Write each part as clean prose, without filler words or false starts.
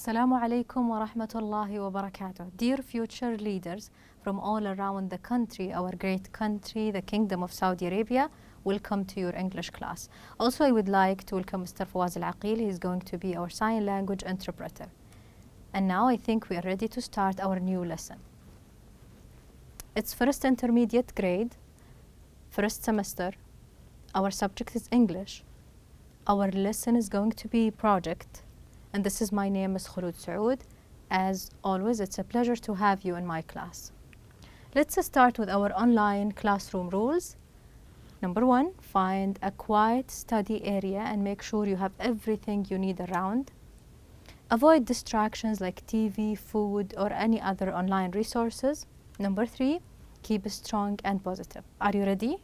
Assalamu alaikum wa rahmatullahi wa barakatuh. Dear future leaders from all around the country, our great country, the Kingdom of Saudi Arabia, welcome to your English class. Also, I would like to welcome Mr. Fawaz Al-Aqil. He is going to be our sign language interpreter. And now I think we are ready to start our new lesson. It's first intermediate grade, first semester. Our subject is English. Our lesson is going to be project. And this is my name, Ms. Khulud Saoud. As always, it's a pleasure to have you in my class. Let's start with our online classroom rules. Number 1, find a quiet study area and make sure you have everything you need around. Avoid distractions like TV, food, or any other online resources. Number 3, keep strong and positive. Are you ready?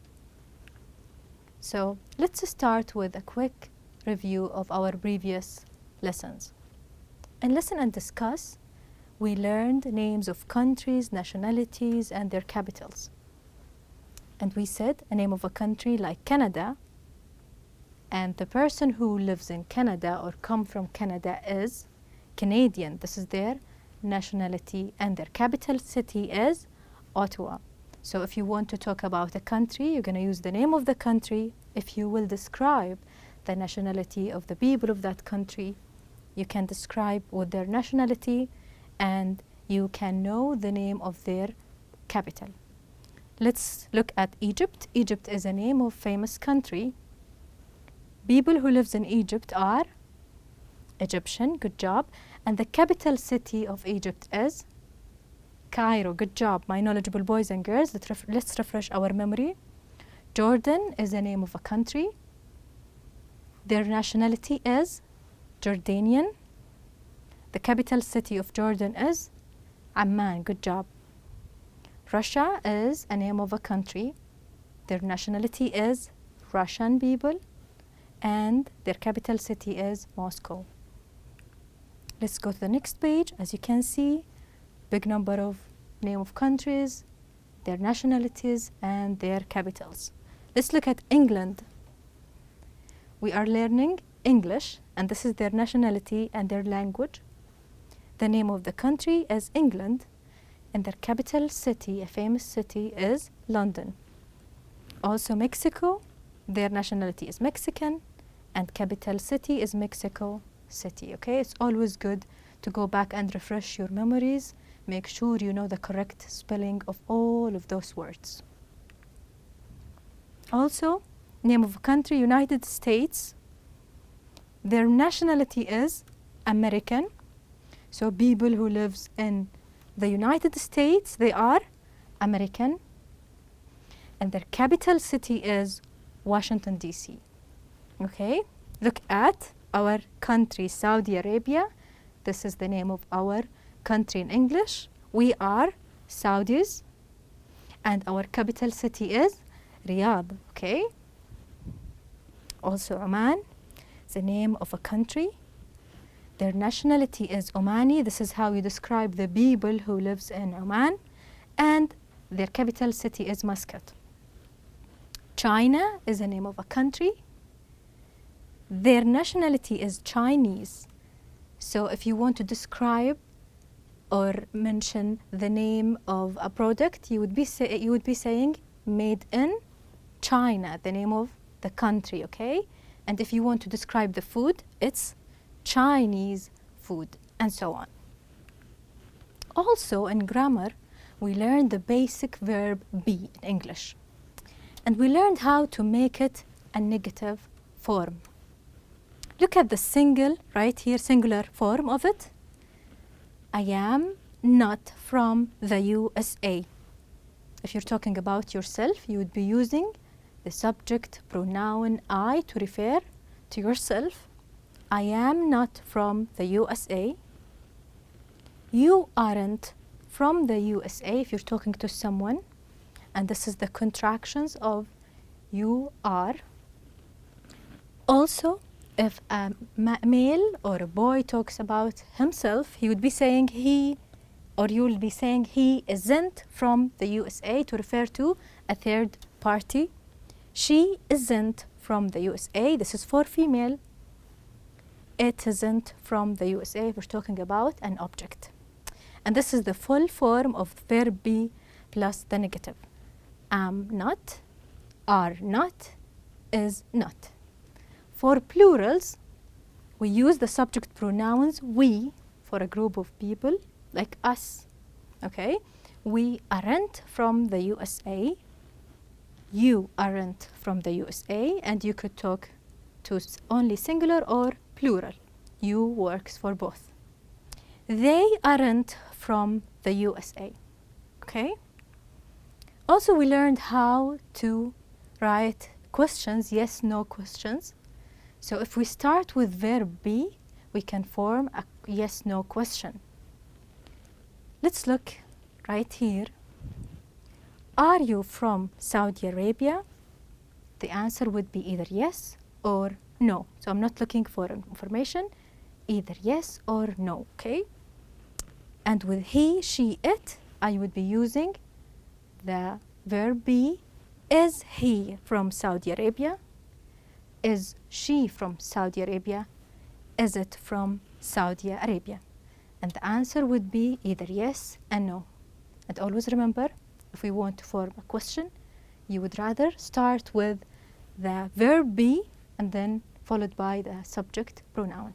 So let's start with a quick review of our previous lessons. In Listen and Discuss, we learned names of countries, nationalities, and their capitals. And we said a name of a country like Canada, and the person who lives in Canada or come from Canada is Canadian. This is their nationality, and their capital city is Ottawa. So if you want to talk about a country, you're going to use the name of the country. If you will describe the nationality of the people of that country, you can describe with their nationality, and you can know the name of their capital. Let's look at Egypt. Egypt is a name of famous country. People who lives in Egypt are Egyptian. Good job. And the capital city of Egypt is Cairo. Good job, my knowledgeable boys and girls. Let's refresh our memory. Jordan is the name of a country. Their nationality is Jordanian. The capital city of Jordan is Amman. Good job. Russia is a name of a country. Their nationality is Russian people, and their capital city is Moscow. Let's go to the next page. As you can see, big number of name of countries, their nationalities, and their capitals. Let's look at England. We are learning English, and this is their nationality and their language. The name of the country is England, and their capital city, a famous city, is London. Also Mexico, their nationality is Mexican, and capital city is Mexico City. Okay, it's always good to go back and refresh your memories. Make sure you know the correct spelling of all of those words. Also, name of a country, United States. Their nationality is American. So people who lives in the United States, they are American. And their capital city is Washington, D.C. Okay, look at our country, Saudi Arabia. This is the name of our country in English. We are Saudis, and our capital city is Riyadh. Okay. Also Oman, the name of a country. Their nationality is Omani. This is how you describe the people who lives in Oman, and their capital city is Muscat. China is the name of a country. Their nationality is Chinese. So if you want to describe or mention the name of a product, you would be saying made in China, the name of the country, okay? And if you want to describe the food, it's Chinese food, and so on. Also in grammar, we learned the basic verb be in English. And we learned how to make it a negative form. Look at the singular form of it. I am not from the USA. If you're talking about yourself, you would be using the subject pronoun I to refer to yourself. I am not from the USA. You aren't from the USA if you're talking to someone. And this is the contractions of you are. Also, if a male or a boy talks about himself, he would be saying he, or you will be saying he isn't from the USA to refer to a third party. She isn't from the USA. This is for female. it isn't from the USA. We're talking about an object. And this is the full form of verb be plus the negative. Am not, are not, is not. For plurals, we use the subject pronouns we for a group of people like us. Okay? We aren't from the USA. You aren't from the USA. And you could talk to only singular or plural. You works for both. They aren't from the USA. Okay? Also, we learned how to write questions, yes, no questions. So if we start with verb be, we can form a yes, no question. Let's look right here. Are you from Saudi Arabia? The answer would be either yes or no. So I'm not looking for information, either yes or no, okay? And with he, she, it, I would be using the verb be. Is he from Saudi Arabia? Is she from Saudi Arabia? Is it from Saudi Arabia? And the answer would be either yes and no. And always remember, if we want to form a question, you would rather start with the verb be and then followed by the subject pronoun.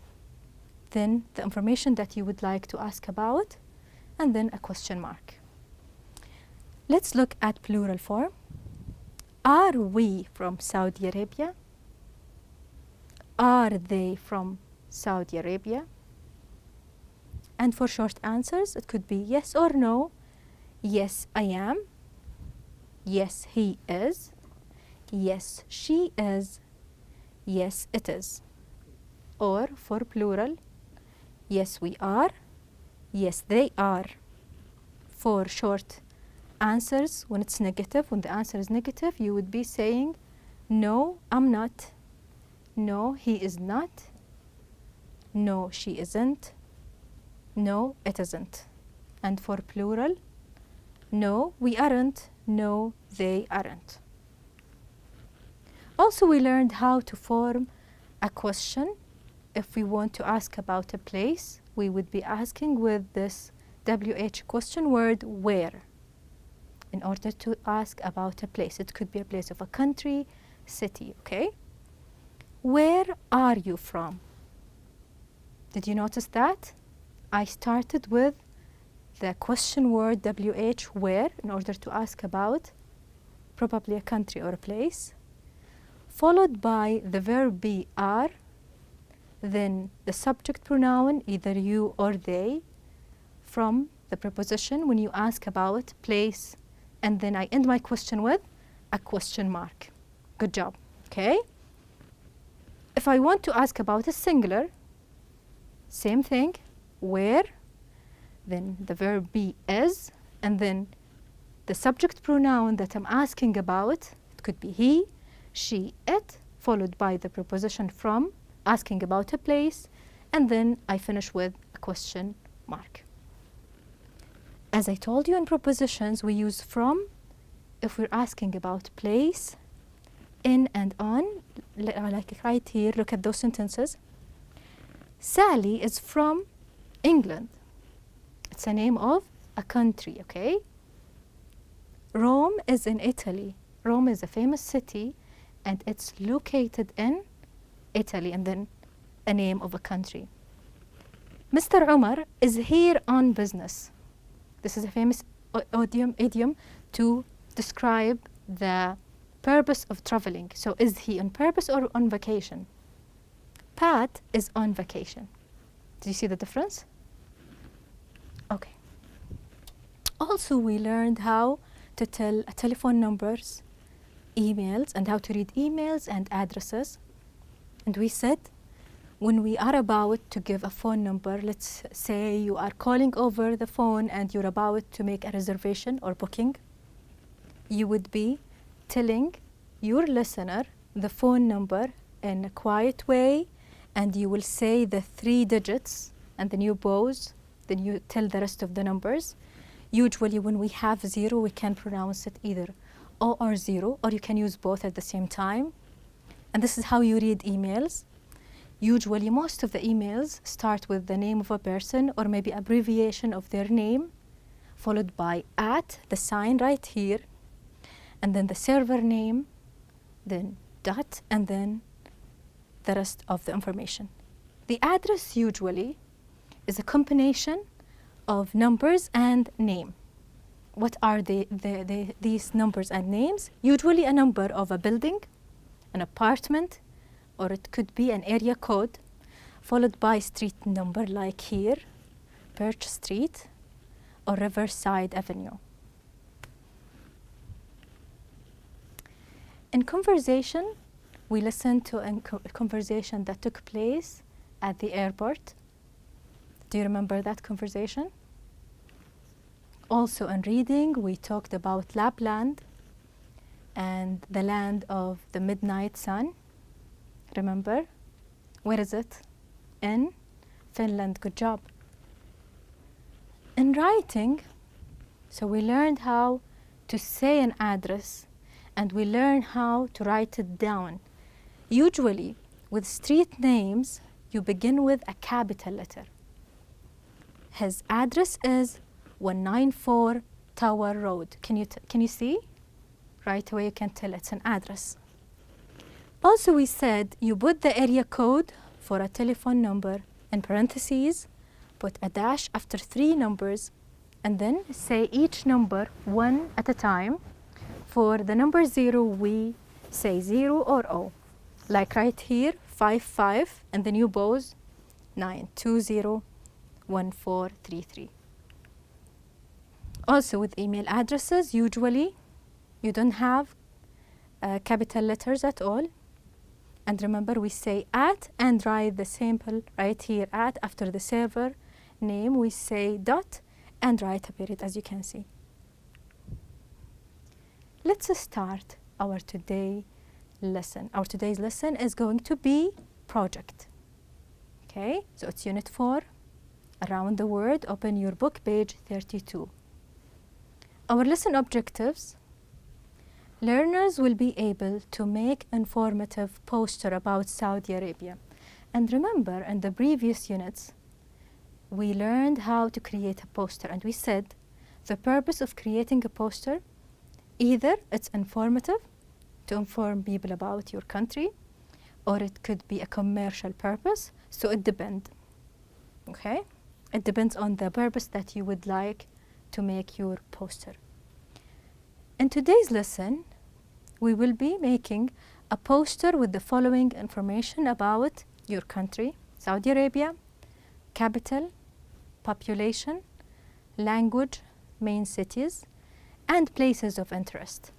Then the information that you would like to ask about, and then a question mark. Let's look at plural form. Are we from Saudi Arabia? Are they from Saudi Arabia? And for short answers, it could be yes or no. Yes, I am. Yes, he is. Yes, she is. Yes, it is. Or for plural, yes, we are. Yes, they are. For short answers, when it's negative, when the answer is negative, you would be saying, no, I'm not. No, he is not. No, she isn't. No, it isn't. And for plural, no, we aren't. No, they aren't. Also, we learned how to form a question. If we want to ask about a place, we would be asking with this WH question word, where, in order to ask about a place. It could be a place of a country, city, okay? Where are you from? Did you notice that? I started with the question word WH, where, in order to ask about probably a country or a place, followed by the verb be, are, then the subject pronoun, either you or they, from the preposition when you ask about place, and then I end my question with a question mark. Good job, okay? If I want to ask about a singular, same thing, where, then the verb be is, and then the subject pronoun that I'm asking about, it could be he, she, it, followed by the preposition from, asking about a place, and then I finish with a question mark. As I told you in prepositions, we use from if we're asking about place, in and on, like right here, look at those sentences. Sally is from England. It's a name of a country, okay? Rome is in Italy. Rome is a famous city, and it's located in Italy, and then a name of a country. Mr. Umar is here on business. This is a famous idiom to describe the purpose of traveling. So is he on purpose or on vacation? Pat is on vacation. Do you see the difference? Okay. Also, we learned how to tell telephone numbers, emails, and how to read emails and addresses. And we said, when we are about to give a phone number, let's say you are calling over the phone and you're about to make a reservation or booking, you would be telling your listener the phone number in a quiet way, and you will say the 3 digits, and then you pause, then you tell the rest of the numbers. Usually when we have 0, we can pronounce it either O or 0, or you can use both at the same time. And this is how you read emails. Usually, most of the emails start with the name of a person or maybe abbreviation of their name, followed by at, the sign right here, and then the server name, then dot, and then the rest of the information. The address usually is a combination of numbers and name. What are these numbers and names? Usually a number of a building, an apartment, or it could be an area code, followed by street number like here, Birch Street or Riverside Avenue. In conversation, we listen to a conversation that took place at the airport. Do you remember that conversation? Also in reading, we talked about Lapland and the land of the midnight sun. Remember? Where is it? In Finland. Good job. In writing, so we learned how to say an address and we learned how to write it down. Usually, with street names, you begin with a capital letter. His address is 194 Tower Road. Can you see? Right away you can tell it's an address. Also, we said you put the area code for a telephone number in parentheses, put a dash after 3 numbers, and then say each number one at a time. For the number 0, we say 0 or O. Like right here, 55, and then you pause 9201433. Also, with email addresses, usually you don't have capital letters at all. And remember, we say at and write the sample right here at after the server name. We say dot and write a period, as you can see. Let's start our today's lesson. Our today's lesson is going to be project. Okay, so it's unit 4, around the word. Open your book, page 32. Our lesson objectives. Learners will be able to make informative poster about Saudi Arabia. And remember, in the previous units, we learned how to create a poster. And we said the purpose of creating a poster, either it's informative, to inform people about your country, or it could be a commercial purpose. So it depends. Okay? It depends on the purpose that you would like to make your poster. In today's lesson, we will be making a poster with the following information about your country, Saudi Arabia, capital, population, language, main cities, and places of interest.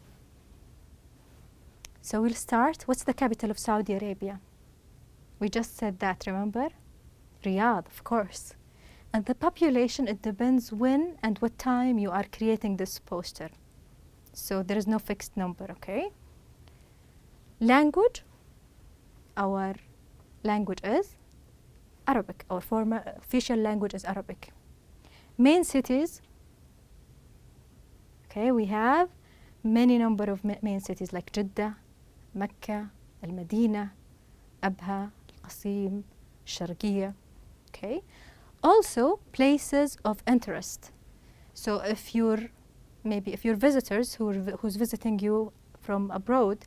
So we'll start. What's the capital of Saudi Arabia? We just said that, remember? Riyadh, of course. And the population, it depends when and what time you are creating this poster. So there is no fixed number, okay? Language, our language is Arabic. Our official language is Arabic. Main cities, okay, we have many number of main cities like Jeddah, Mecca, Al-Madinah, Abha, Al-Qasim, Sharqiyya, okay? Also, places of interest. So if your visitors who's visiting you from abroad,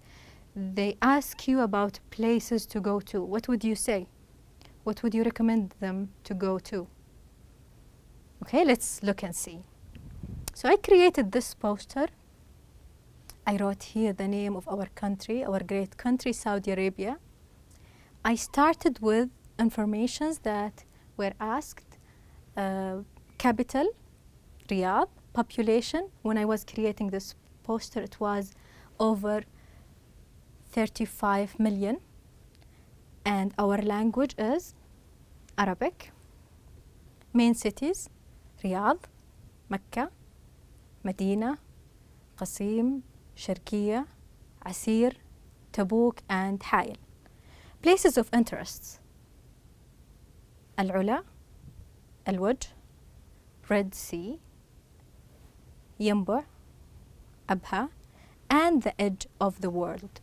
they ask you about places to go to, what would you say? What would you recommend them to go to? Okay, let's look and see. So I created this poster. I wrote here the name of our country, our great country, Saudi Arabia. I started with informations that were asked. Capital, Riyadh. Population, when I was creating this poster, it was over 35 million. And our language is Arabic. Main cities, Riyadh, Mecca, Medina, Qasim, Sharqiyya, Asir, Tabuk, and Hail. Places of interests, Al-Ula, Al-Waj, Red Sea, Yanbu, Abha, and the edge of the world.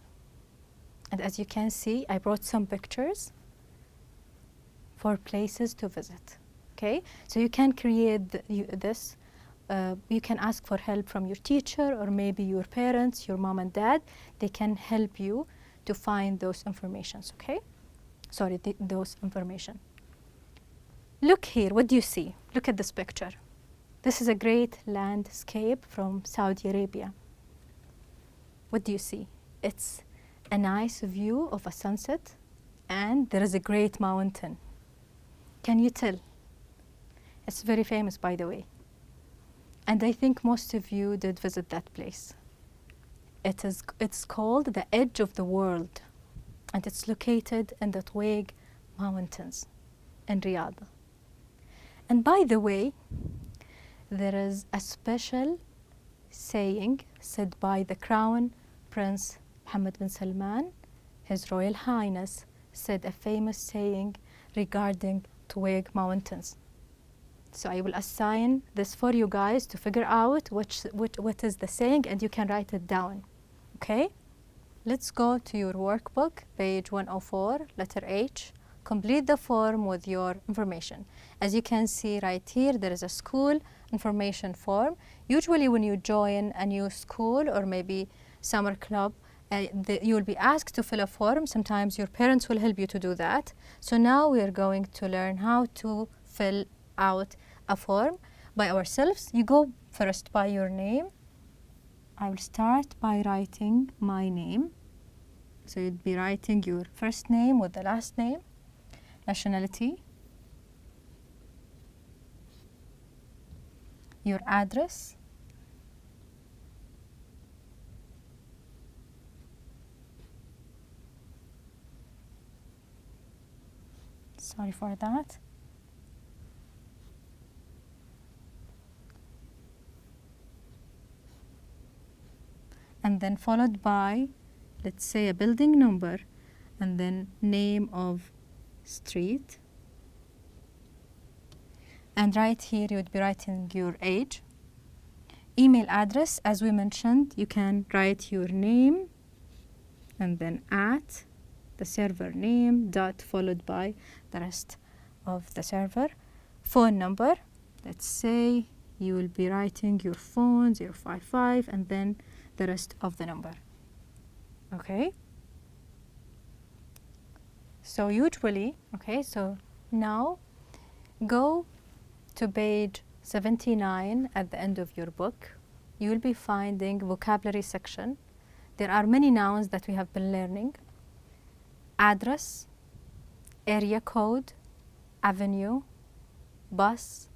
And as you can see, I brought some pictures for places to visit. Okay, so you can create this. You can ask for help from your teacher or maybe your parents, your mom and dad. They can help you to find those informations. Okay, sorry, those information. Look here, what do you see? Look at this picture. This is a great landscape from Saudi Arabia. What do you see? It's a nice view of a sunset and there is a great mountain. Can you tell? It's very famous, by the way. And I think most of you did visit that place. It's called the Edge of the World, and it's located in the Tuwaiq Mountains in Riyadh. And by the way, there is a special saying said by the Crown Prince Mohammed bin Salman. His Royal Highness said a famous saying regarding Tuwaiq Mountains. So I will assign this for you guys to figure out what is the saying, and you can write it down. Okay? Let's go to your workbook, page 104, letter H. Complete the form with your information. As you can see right here, there is a school information form. Usually when you join a new school or maybe summer club, you will be asked to fill a form. Sometimes your parents will help you to do that. So now we are going to learn how to fill out a form by ourselves. You go first by your name. I will start by writing my name. So you'd be writing your first name with the last name, nationality, your address, sorry for that, and then followed by, let's say, a building number, and then name of street. And right here you would be writing your age. Email address, as we mentioned, you can write your name and then at the server name dot followed by the rest of the server. Phone number, let's say you will be writing your phone 055 and then the rest of the number. Okay, so usually, okay, so now go to page 79 at the end of your book. You will be finding vocabulary section. There are many nouns that we have been learning: address, area code, avenue, bus,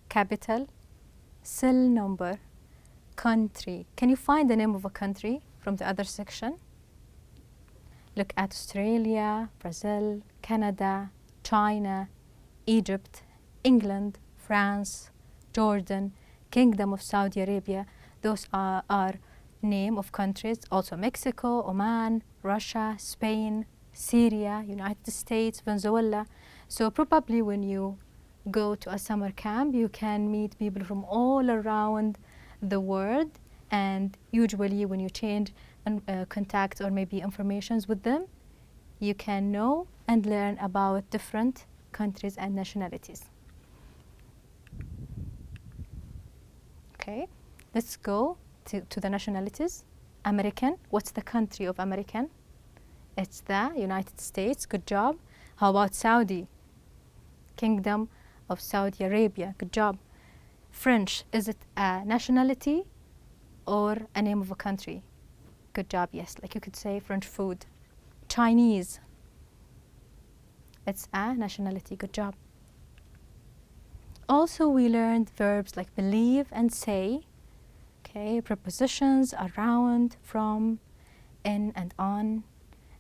capital, cell number, country. Can you find the name of a country from the other section? Look at Australia, Brazil, Canada, China, Egypt, England, France, Jordan, Kingdom of Saudi Arabia. Those are name of countries. Also Mexico, Oman, Russia, Spain, Syria, United States, Venezuela. So probably when you go to a summer camp, you can meet people from all around the world, and usually when you change contact or maybe informations with them, you can know and learn about different countries and nationalities. Okay, let's go to the nationalities. American, what's the country of American? It's the United States, good job. How about Saudi? Kingdom of Saudi Arabia, good job. French, is it a nationality or a name of a country? Good job, yes, like you could say French food. Chinese, it's a nationality, good job. Also, we learned verbs like believe and say, okay, prepositions around, from, in, and on.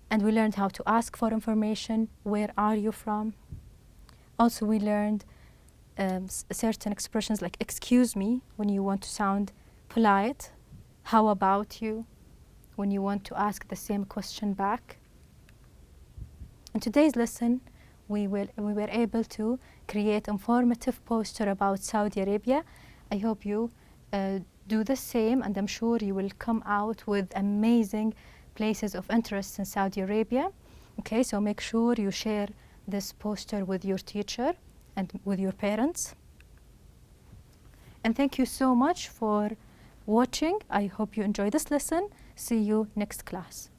And we learned how to ask for information, where are you from? Also, we learned certain expressions like excuse me, when you want to sound polite, how about you, when you want to ask the same question back. In today's lesson, we were able to create informative poster about Saudi Arabia. I hope you do the same, and I'm sure you will come out with amazing places of interest in Saudi Arabia. Okay, so make sure you share this poster with your teacher and with your parents. And thank you so much for watching. I hope you enjoy this lesson. See you next class.